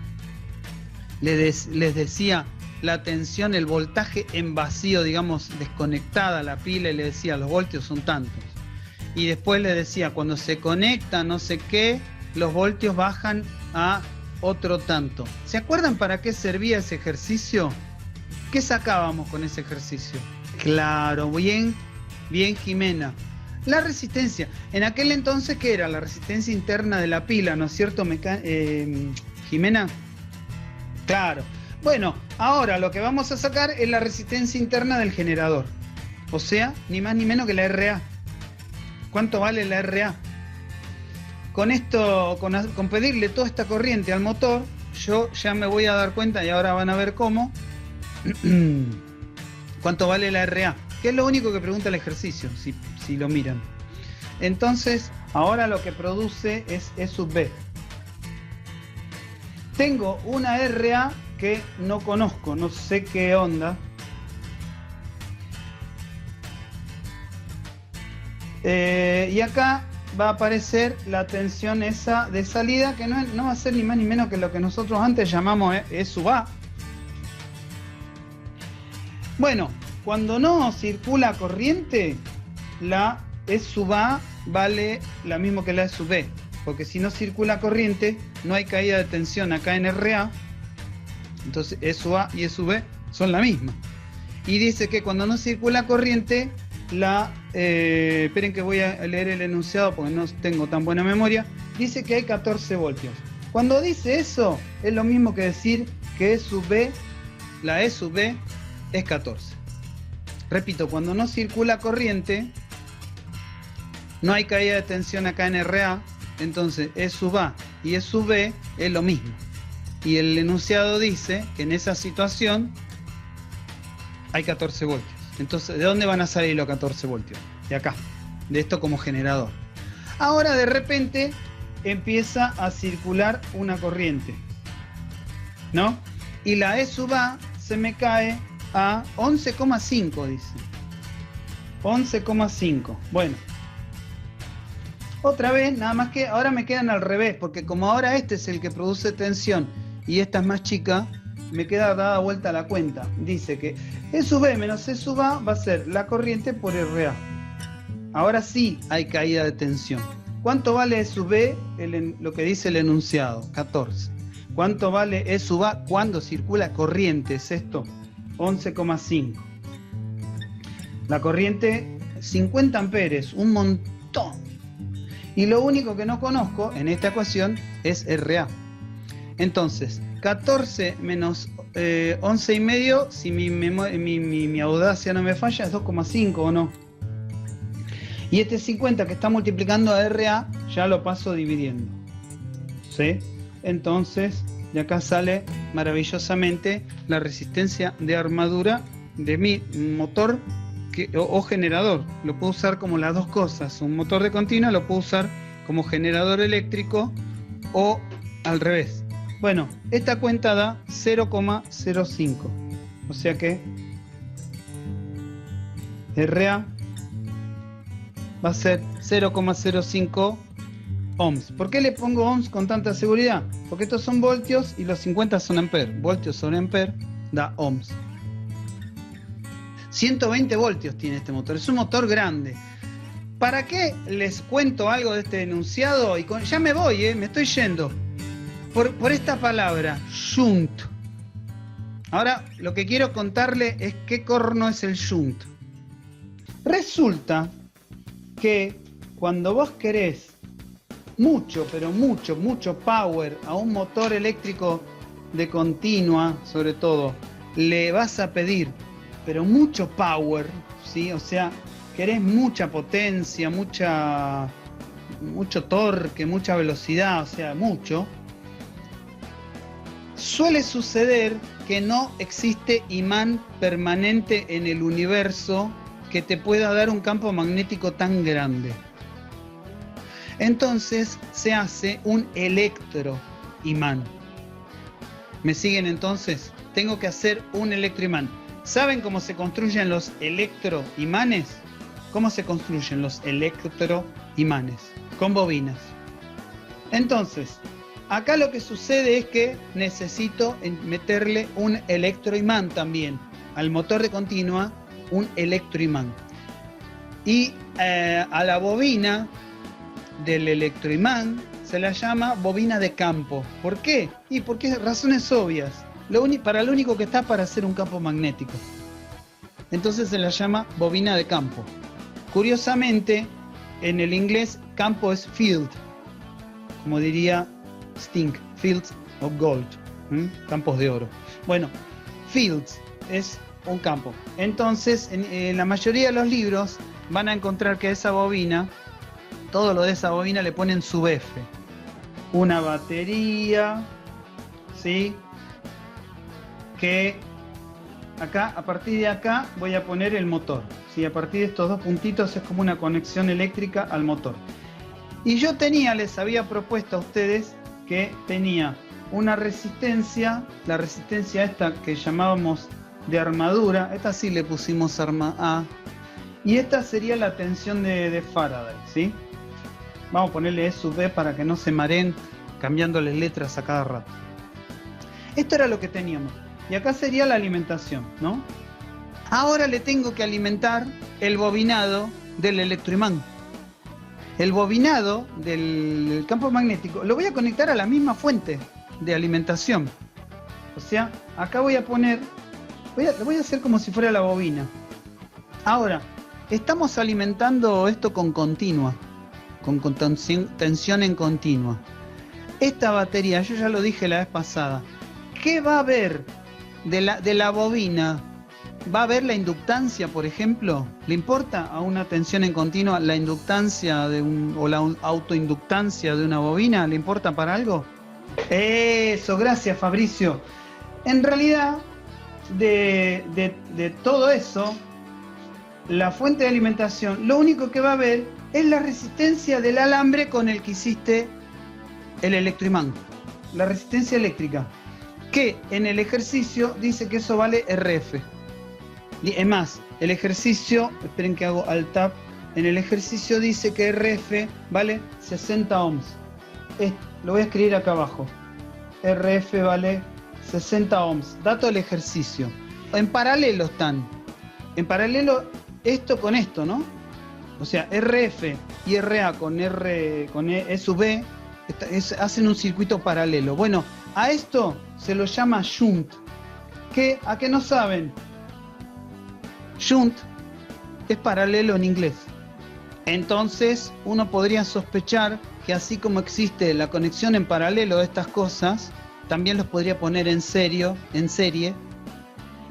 les decía la tensión, el voltaje en vacío, digamos, desconectada la pila, y le decía los voltios son tantos? Y después le decía, cuando se conecta no sé qué, los voltios bajan a otro tanto. ¿Se acuerdan para qué servía ese ejercicio? ¿Qué sacábamos con ese ejercicio? Claro, bien Jimena. La resistencia. En aquel entonces, ¿qué era? La resistencia interna de la pila, ¿no es cierto, Jimena? Claro. Bueno, ahora lo que vamos a sacar es la resistencia interna del generador. O sea, ni más ni menos que la RA. ¿Cuánto vale la RA? Con esto, con pedirle toda esta corriente al motor, yo ya me voy a dar cuenta, y ahora van a ver cómo, cuánto vale la RA, que es lo único que pregunta el ejercicio, si lo miran. Entonces, ahora lo que produce es E sub B. Tengo una RA que no conozco, no sé qué onda. Y acá va a aparecer la tensión esa de salida, que no va a ser ni más ni menos que lo que nosotros antes llamamos E sub A. Bueno, cuando no circula corriente, la E sub A vale la misma que la E sub B, porque si no circula corriente, no hay caída de tensión acá en RA, entonces E sub A y E sub B son la misma. Y dice que cuando no circula corriente, esperen que voy a leer el enunciado porque no tengo tan buena memoria, dice que hay 14 voltios. Cuando dice eso, es lo mismo que decir que E sub B, la E sub B es 14. Repito, cuando no circula corriente, no hay caída de tensión acá en RA, entonces E sub A y E sub B es lo mismo. Y el enunciado dice que en esa situación hay 14 voltios. Entonces, ¿de dónde van a salir los 14 voltios? De acá, de esto como generador. Ahora de repente empieza a circular una corriente, ¿no? Y la E sub A se me cae a 11,5, dice. 11,5. Bueno. Otra vez, nada más que ahora me quedan al revés, porque como ahora este es el que produce tensión y esta es más chica, me queda dada vuelta la cuenta. Dice que E sub B menos E sub A va a ser la corriente por RA. Ahora sí hay caída de tensión. ¿Cuánto vale E sub B? Lo que dice el enunciado, 14. ¿Cuánto vale E sub A cuando circula corriente? Es esto, 11,5. La corriente, 50 amperes, un montón. Y lo único que no conozco en esta ecuación es RA. Entonces, 14 menos 11,5, si mi audacia no me falla, es 2,5 o no. Y este 50 que está multiplicando a RA, ya lo paso dividiendo. ¿Sí? Entonces, de acá sale maravillosamente la resistencia de armadura de mi motor o generador. Lo puedo usar como las dos cosas. Un motor de continua lo puedo usar como generador eléctrico o al revés. Bueno, esta cuenta da 0,05. O sea que RA va a ser 0,05 ohms. ¿Por qué le pongo ohms con tanta seguridad? Porque estos son voltios y los 50 son amperes. Voltios sobre amperes da ohms. 120 voltios tiene este motor. Es un motor grande. ¿Para qué les cuento algo de este enunciado? Ya me voy, me estoy yendo. Por esta palabra, shunt. Ahora lo que quiero contarle es qué corno es el shunt. Resulta que cuando vos querés mucho, pero mucho power a un motor eléctrico de continua, sobre todo, le vas a pedir, pero mucho power, ¿sí? O sea, querés mucha potencia, mucho torque, mucha velocidad, o sea, mucho. Suele suceder que no existe imán permanente en el universo que te pueda dar un campo magnético tan grande. Entonces se hace un electroimán. ¿Me siguen entonces? Tengo que hacer un electroimán. ¿Saben cómo se construyen los electroimanes? ¿Cómo se construyen los electroimanes? Con bobinas. Entonces, acá lo que sucede es que necesito meterle un electroimán también. Al motor de continua, un electroimán. Y a la bobina del electroimán se la llama bobina de campo. ¿Por qué? Y porque razones obvias. Para lo único que está para hacer un campo magnético. Entonces se la llama bobina de campo. Curiosamente, en el inglés campo es field, como diría Sting, fields of gold, campos de oro. Bueno, fields es un campo. Entonces, en la mayoría de los libros van a encontrar que esa bobina, todo lo de esa bobina le ponen sub F. Una batería, ¿sí? Que acá, a partir de acá, voy a poner el motor. ¿Sí? A partir de estos dos puntitos es como una conexión eléctrica al motor. Y yo les había propuesto a ustedes que tenía una resistencia, la resistencia esta que llamábamos de armadura, esta sí le pusimos arma A, y esta sería la tensión de Faraday, ¿sí? Vamos a ponerle E sub B para que no se mareen cambiándoles letras a cada rato. Esto era lo que teníamos. Y acá sería la alimentación, ¿no? Ahora le tengo que alimentar el bobinado del electroimán. El bobinado del campo magnético lo voy a conectar a la misma fuente de alimentación. O sea, acá voy a poner, lo voy a hacer como si fuera la bobina. Ahora, estamos alimentando esto con continua, con tensión en continua. Esta batería, yo ya lo dije la vez pasada, ¿qué va a haber de la bobina? ¿Va a haber la inductancia, por ejemplo? ¿Le importa a una tensión en continua la inductancia o la autoinductancia de una bobina? ¿Le importa para algo? Eso, gracias Fabricio. En realidad, de todo eso, la fuente de alimentación, lo único que va a haber es la resistencia del alambre con el que hiciste el electroimán. La resistencia eléctrica, que en el ejercicio dice que eso vale RF. Es más, el ejercicio, esperen que hago alt tab, en el ejercicio dice que RF vale 60 ohms. Lo voy a escribir acá abajo. RF vale 60 ohms. Dato del ejercicio. En paralelo están. En paralelo esto con esto, ¿no? O sea, RF y RA con E sub B hacen un circuito paralelo. Bueno, a esto se lo llama shunt. ¿A qué no saben? Shunt es paralelo en inglés. Entonces uno podría sospechar que así como existe la conexión en paralelo de estas cosas, también los podría poner en serie.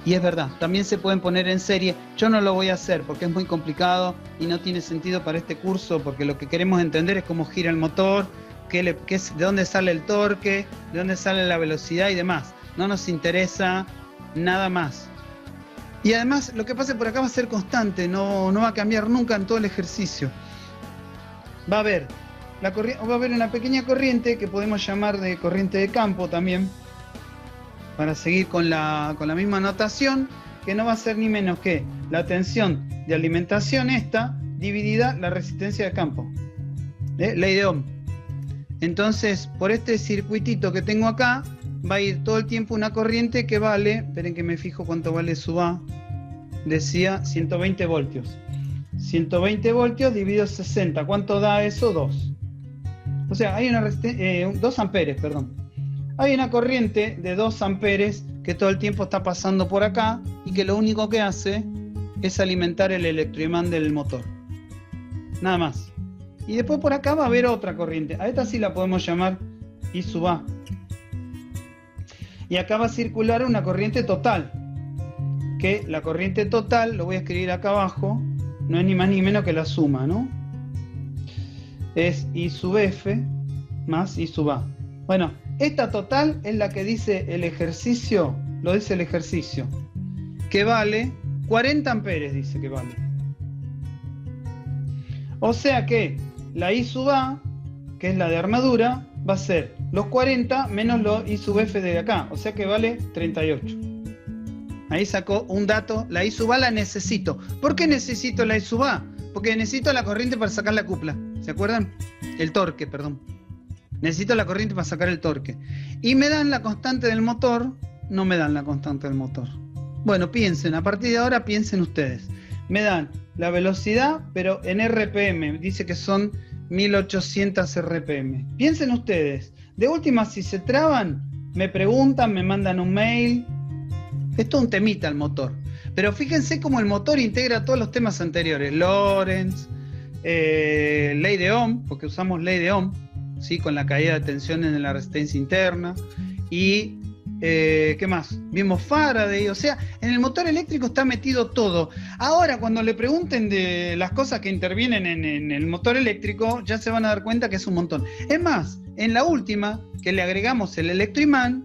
Y es verdad, también se pueden poner en serie. Yo no lo voy a hacer porque es muy complicado y no tiene sentido para este curso, porque lo que queremos entender es cómo gira el motor, de dónde sale el torque, de dónde sale la velocidad y demás. No nos interesa nada más. Y además lo que pase por acá va a ser constante, no va a cambiar nunca en todo el ejercicio. Va a haber una pequeña corriente que podemos llamar de corriente de campo también, para seguir con la misma notación, que no va a ser ni menos que la tensión de alimentación esta dividida la resistencia de campo, ley de Ohm. Entonces, por este circuitito que tengo acá, va a ir todo el tiempo una corriente que vale, esperen que me fijo cuánto vale su A, decía 120 voltios. 120 voltios dividido 60, ¿cuánto da eso? 2. O sea, hay 2 amperes, perdón. Hay una corriente de 2 amperes que todo el tiempo está pasando por acá y que lo único que hace es alimentar el electroimán del motor. Nada más. Y después por acá va a haber otra corriente. A esta sí la podemos llamar I sub A. Y acá va a circular una corriente total, que la corriente total, lo voy a escribir acá abajo, no es ni más ni menos que la suma, ¿no? Es I sub F más I sub A. Bueno, esta total es la que dice el ejercicio, lo dice el ejercicio, que vale 40 amperes, dice que vale. O sea que la I sub A, que es la de armadura, va a ser los 40 menos los I sub F de acá, o sea que vale 38. Ahí sacó un dato, la I sub A la necesito. ¿Por qué necesito la I sub A? Porque necesito la corriente para sacar la cupla, ¿se acuerdan? El torque, perdón. Necesito la corriente para sacar el torque. Y me dan la constante del motor, no me dan la constante del motor. Bueno, piensen, a partir de ahora piensen ustedes. Me dan la velocidad, pero en RPM, dice que son 1800 RPM. Piensen ustedes, de última si se traban, me preguntan, me mandan un mail. Esto es un temita el motor. Pero fíjense cómo el motor integra todos los temas anteriores. Lorentz, ley de Ohm, porque usamos ley de Ohm, ¿sí? Con la caída de tensión en la resistencia interna. Y, ¿qué más? Vimos Faraday. O sea, en el motor eléctrico está metido todo. Ahora, cuando le pregunten de las cosas que intervienen en el motor eléctrico, ya se van a dar cuenta que es un montón. Es más, en la última, que le agregamos el electroimán,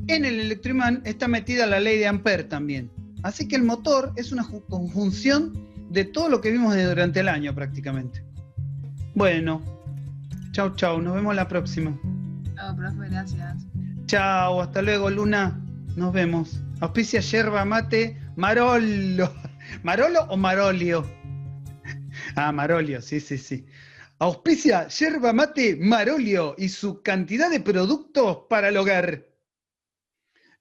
en el electroimán está metida la ley de Ampère también. Así que el motor es una conjunción de todo lo que vimos durante el año prácticamente. Bueno, chau, chau, nos vemos la próxima. Chao, profe, gracias. Chau, hasta luego, Luna. Nos vemos. Auspicia yerba mate Marolo. ¿Marolo o Marolio? Ah, Marolio, sí, sí, sí. Auspicia yerba mate Marolio y su cantidad de productos para el hogar.